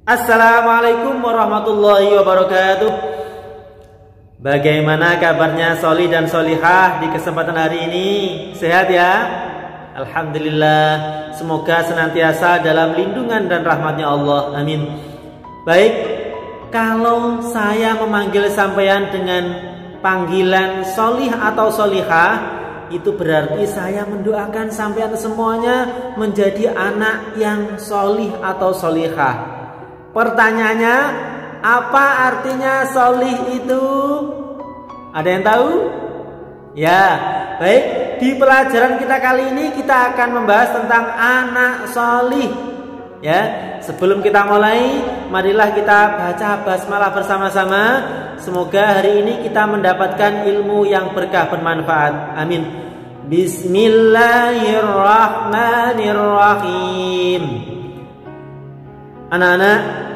Assalamualaikum warahmatullahi wabarakatuh. Bagaimana kabarnya Sholih dan Sholihah di kesempatan hari ini? Sehat ya? Alhamdulillah. Semoga senantiasa dalam lindungan dan rahmatnya Allah. Amin. Baik, kalau saya memanggil sampean dengan panggilan Sholih atau Sholihah, itu berarti saya mendoakan sampean semuanya menjadi anak yang sholih atau sholihah. Pertanyaannya, apa artinya sholih itu? Ada yang tahu? Ya, baik. Di pelajaran kita kali ini kita akan membahas tentang anak sholih. Ya, sebelum kita mulai, marilah kita baca basmalah bersama-sama. Semoga hari ini kita mendapatkan ilmu yang berkah bermanfaat. Amin. Bismillahirrahmanirrahim. Anak-anak,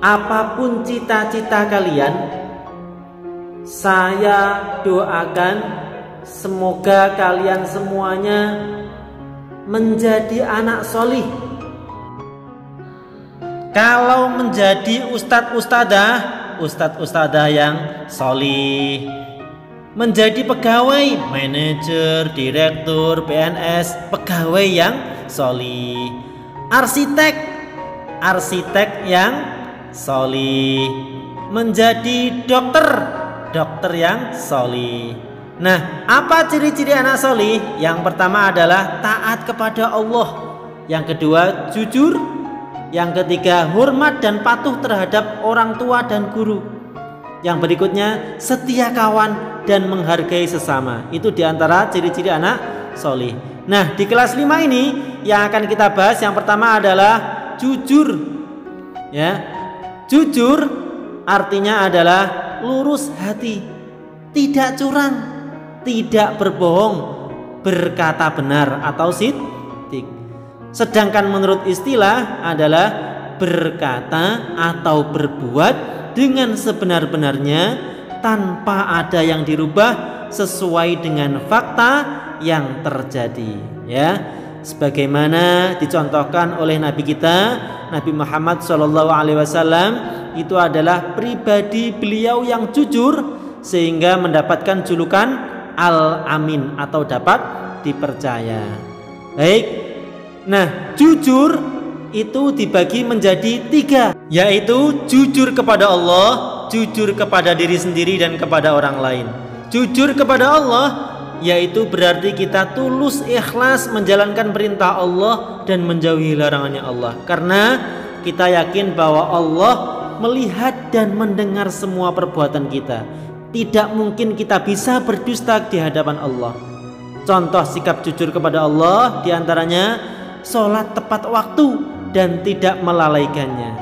apapun cita-cita kalian, saya doakan semoga kalian semuanya menjadi anak sholih. Kalau menjadi ustadz-ustadzah yang sholih, menjadi pegawai, manajer, direktur, PNS, pegawai yang sholih, arsitek yang sholih, menjadi dokter yang sholih. Nah, apa ciri-ciri anak sholih? Yang pertama adalah taat kepada Allah. Yang kedua, jujur. Yang ketiga, hormat dan patuh terhadap orang tua dan guru. Yang berikutnya, setia kawan dan menghargai sesama. Itu diantara ciri-ciri anak sholih. Nah, di kelas 5 ini yang akan kita bahas yang pertama adalah jujur. Ya, jujur artinya adalah lurus hati, tidak curang, tidak berbohong, berkata benar atau siddiq. Sedangkan menurut istilah adalah berkata atau berbuat dengan sebenar-benarnya tanpa ada yang dirubah sesuai dengan fakta yang terjadi. Ya, sebagaimana dicontohkan oleh Nabi kita, Nabi Muhammad SAW, itu adalah pribadi beliau yang jujur sehingga mendapatkan julukan Al-Amin atau dapat dipercaya. Baik, nah jujur itu dibagi menjadi 3, yaitu jujur kepada Allah, jujur kepada diri sendiri dan kepada orang lain. Jujur kepada Allah yaitu berarti kita tulus ikhlas menjalankan perintah Allah dan menjauhi larangannya Allah, karena kita yakin bahwa Allah melihat dan mendengar semua perbuatan kita. Tidak mungkin kita bisa berdusta di hadapan Allah. Contoh sikap jujur kepada Allah diantaranya sholat tepat waktu dan tidak melalaikannya,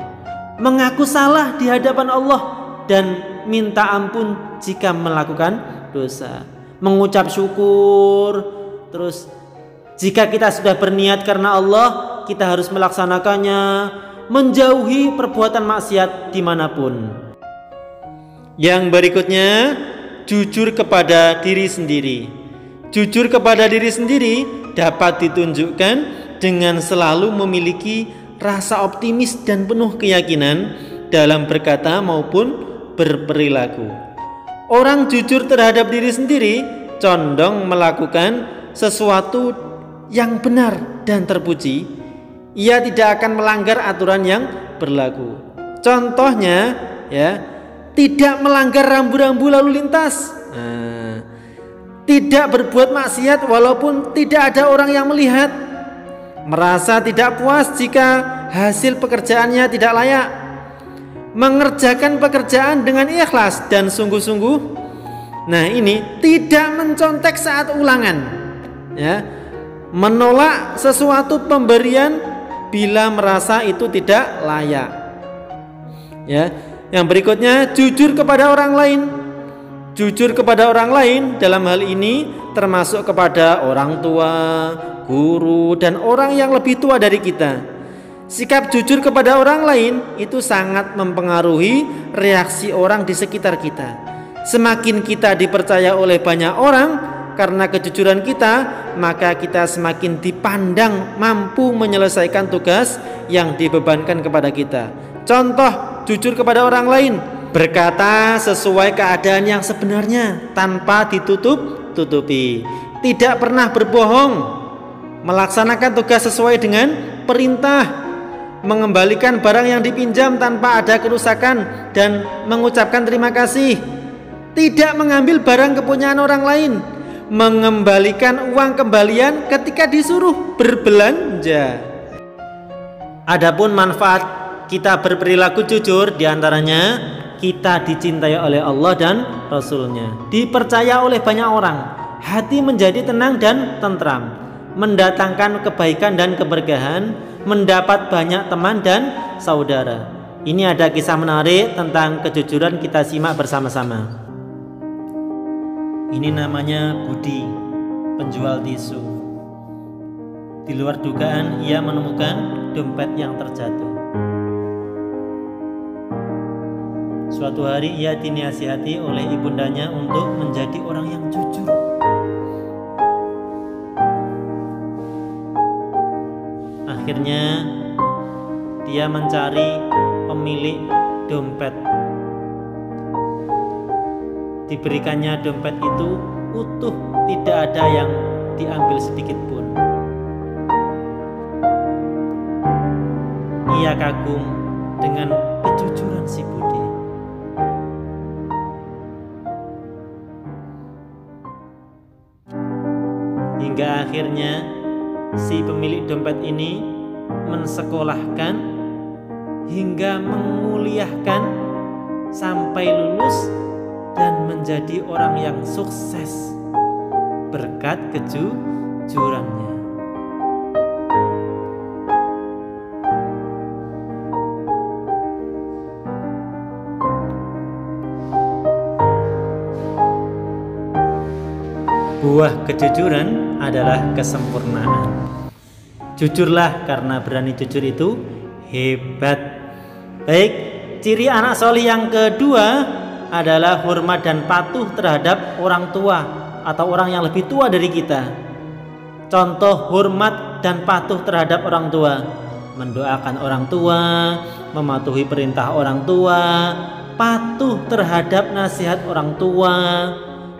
mengaku salah di hadapan Allah dan minta ampun jika melakukan dosa, mengucap syukur. Terus jika kita sudah berniat karena Allah, kita harus melaksanakannya, menjauhi perbuatan maksiat dimanapun. Yang berikutnya, jujur kepada diri sendiri. Jujur kepada diri sendiri dapat ditunjukkan dengan selalu memiliki rasa optimis dan penuh keyakinan dalam berkata maupun berperilaku. Orang jujur terhadap diri sendiri condong melakukan sesuatu yang benar dan terpuji. Ia tidak akan melanggar aturan yang berlaku. Contohnya, ya, tidak melanggar rambu-rambu lalu lintas, tidak berbuat maksiat walaupun tidak ada orang yang melihat, merasa tidak puas jika hasil pekerjaannya tidak layak, mengerjakan pekerjaan dengan ikhlas dan sungguh-sungguh. Nah, ini tidak mencontek saat ulangan, ya, menolak sesuatu pemberian bila merasa itu tidak layak. Ya, yang berikutnya jujur kepada orang lain. Jujur kepada orang lain dalam hal ini termasuk kepada orang tua, guru, dan orang yang lebih tua dari kita. Sikap jujur kepada orang lain itu sangat mempengaruhi reaksi orang di sekitar kita. Semakin kita dipercaya oleh banyak orang karena kejujuran kita, maka kita semakin dipandang mampu menyelesaikan tugas yang dibebankan kepada kita. Contoh, jujur kepada orang lain, berkata sesuai keadaan yang sebenarnya tanpa ditutup-tutupi, tidak pernah berbohong, melaksanakan tugas sesuai dengan perintah, mengembalikan barang yang dipinjam tanpa ada kerusakan dan mengucapkan terima kasih, tidak mengambil barang kepunyaan orang lain, mengembalikan uang kembalian ketika disuruh berbelanja. Adapun manfaat kita berperilaku jujur diantaranya kita dicintai oleh Allah dan Rasul-Nya, dipercaya oleh banyak orang, hati menjadi tenang dan tentram, mendatangkan kebaikan dan keberkahan, mendapat banyak teman dan saudara. Ini ada kisah menarik tentang kejujuran, kita simak bersama-sama. Ini namanya Budi, penjual tisu. Di luar dugaan ia menemukan dompet yang terjatuh. Suatu hari ia dinasihati oleh ibundanya untuk menjadi orang yang jujur. Akhirnya dia mencari pemilik dompet. Diberikannya dompet itu utuh, tidak ada yang diambil sedikit pun. Ia kagum dengan kejujuran si Budi. Hingga akhirnya si pemilik dompet ini mensekolahkan hingga menguliahkan sampai lulus dan menjadi orang yang sukses berkat kejujurannya. Buah kejujuran adalah kesempurnaan. Jujurlah, karena berani jujur itu hebat. Baik, ciri anak solih yang kedua adalah hormat dan patuh terhadap orang tua atau orang yang lebih tua dari kita. Contoh hormat dan patuh terhadap orang tua: mendoakan orang tua, mematuhi perintah orang tua, patuh terhadap nasihat orang tua,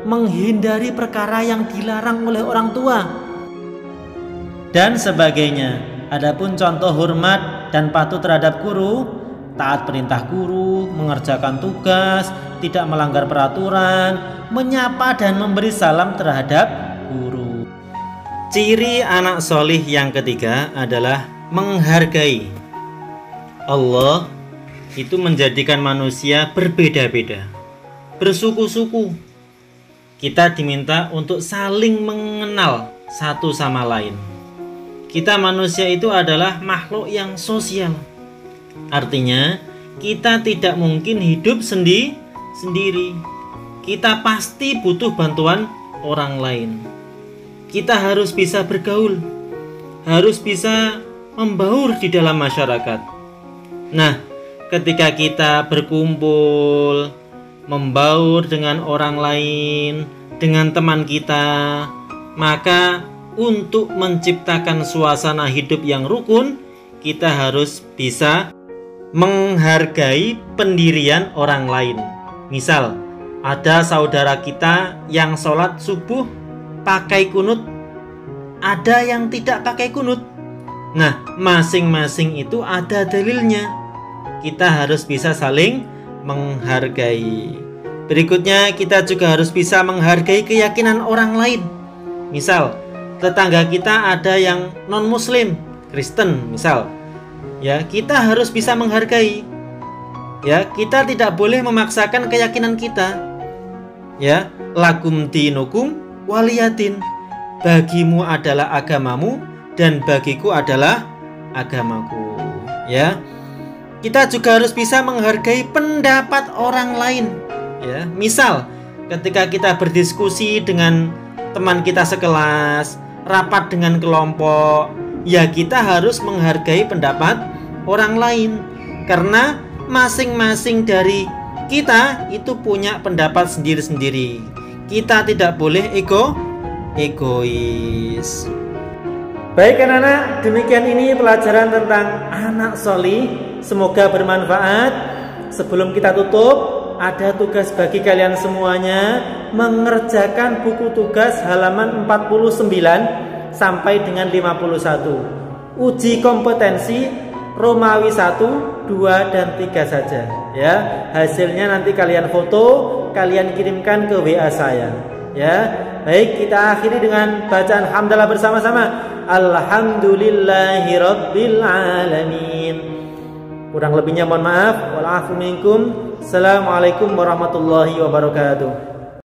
menghindari perkara yang dilarang oleh orang tua, dan sebagainya. Adapun contoh hormat dan patuh terhadap guru: taat perintah guru, mengerjakan tugas, tidak melanggar peraturan, menyapa dan memberi salam terhadap guru. Ciri anak solih yang ketiga adalah menghargai. Allah itu menjadikan manusia berbeda-beda, bersuku-suku. Kita diminta untuk saling mengenal satu sama lain. Kita manusia itu adalah makhluk yang sosial. Artinya kita tidak mungkin hidup sendiri. Kita pasti butuh bantuan orang lain. Kita harus bisa bergaul, harus bisa membaur di dalam masyarakat. Nah, ketika kita berkumpul, membaur dengan orang lain, dengan teman kita, maka untuk menciptakan suasana hidup yang rukun, kita harus bisa menghargai pendirian orang lain. Misal, ada saudara kita yang sholat subuh pakai kunut, ada yang tidak pakai kunut. Nah, masing-masing itu ada dalilnya. Kita harus bisa saling menghargai. Berikutnya, kita juga harus bisa menghargai keyakinan orang lain. Misal, tetangga kita ada yang non-muslim, Kristen misal. Ya, kita harus bisa menghargai. Ya, kita tidak boleh memaksakan keyakinan kita. Ya, lakum dinukum waliyadin. Bagimu adalah agamamu dan bagiku adalah agamaku. Ya. Kita juga harus bisa menghargai pendapat orang lain. Ya, misal ketika kita berdiskusi dengan teman kita sekelas, rapat dengan kelompok, ya kita harus menghargai pendapat orang lain, karena masing-masing dari kita itu punya pendapat sendiri-sendiri. Kita tidak boleh egois. Baik anak-anak, demikian ini pelajaran tentang anak solih. Semoga bermanfaat. Sebelum kita tutup, ada tugas bagi kalian semuanya, mengerjakan buku tugas halaman 49 sampai dengan 51. Uji kompetensi Romawi 1, 2, dan 3 saja ya. Hasilnya nanti kalian foto, kalian kirimkan ke WA saya ya. Baik, kita akhiri dengan bacaan hamdalah bersama-sama. Alhamdulillahirabbil alamin. Kurang lebihnya mohon maaf. Wal afu minkum. Assalamualaikum warahmatullahi wabarakatuh.